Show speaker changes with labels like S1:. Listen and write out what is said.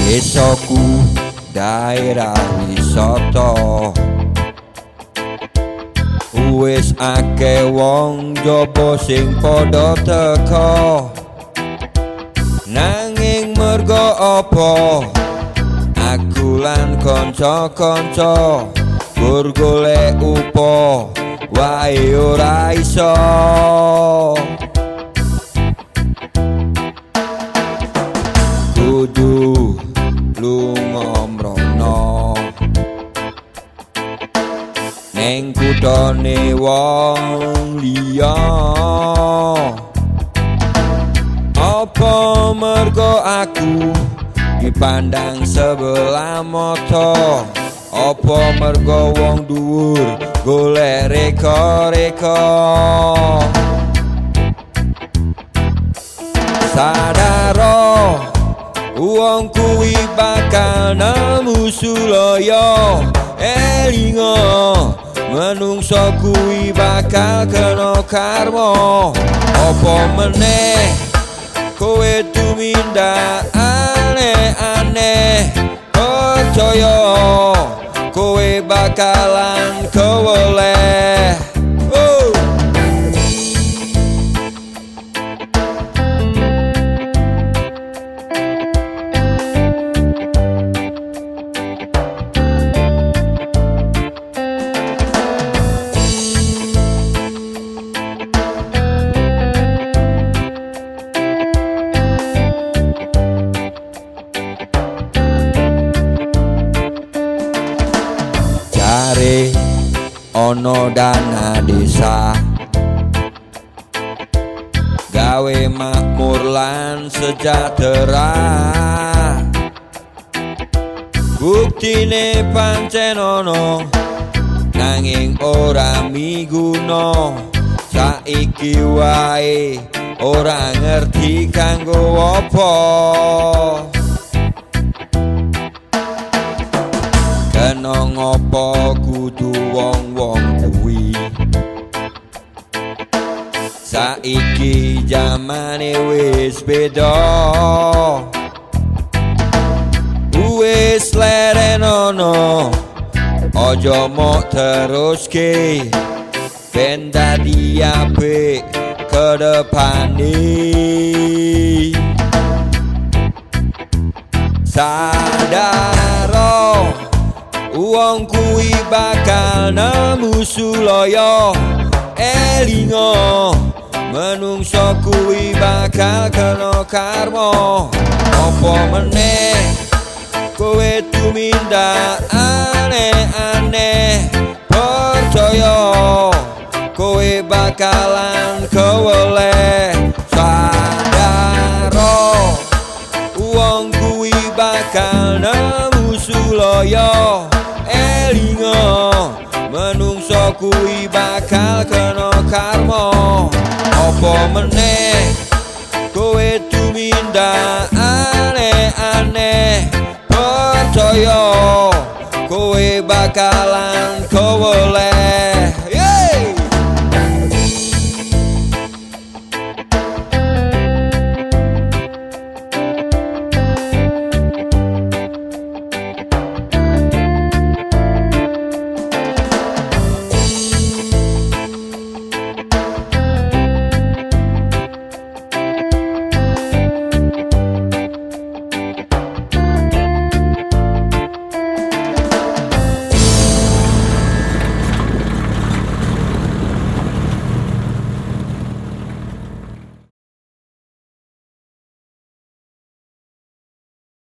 S1: Desaku daerah wisata, wis akeh wong njaba sing padha teka. Nanging merga apa aku lan kanca-kanca gur golek upa wae ora iso. Kudu lunga mrono neng kuthane wong liya. Apa mergo aku dipandang sebelah mata? Apa mergo wong dhuwur golek reka-reka? Sadaro wong kuwi bakal nemu sulaya. Elinga menungso kuwi bakal kena karma. Apa meneh kowe tumindak aneh-aneh, percaya kowe bakalan kewoleh. Jare ono dana desa gawe makmur lan sejahtera. Buktine pancen ono nanging ora miguna. Saiki wae ora ngerti kanggo apa. Kena ngopo kudu wong-wong kuwi? Saiki jamane wis beda, wis lerenono. Aja mok teruske ben dadi apik ke depane. Sadaro wong kuwi bakal nemu sulaya. Elinga menungso kuwi bakal kena karma. Apa meneh kowe tumindak aneh-aneh, percaya kowe bakalan kewoleh. Sadaro wong kuwi bakal nemu sulaya. Elinga menungso kuwi bakal kena karma. Apa meneh kowe tumindak aneh-aneh, percaya kowe bakalan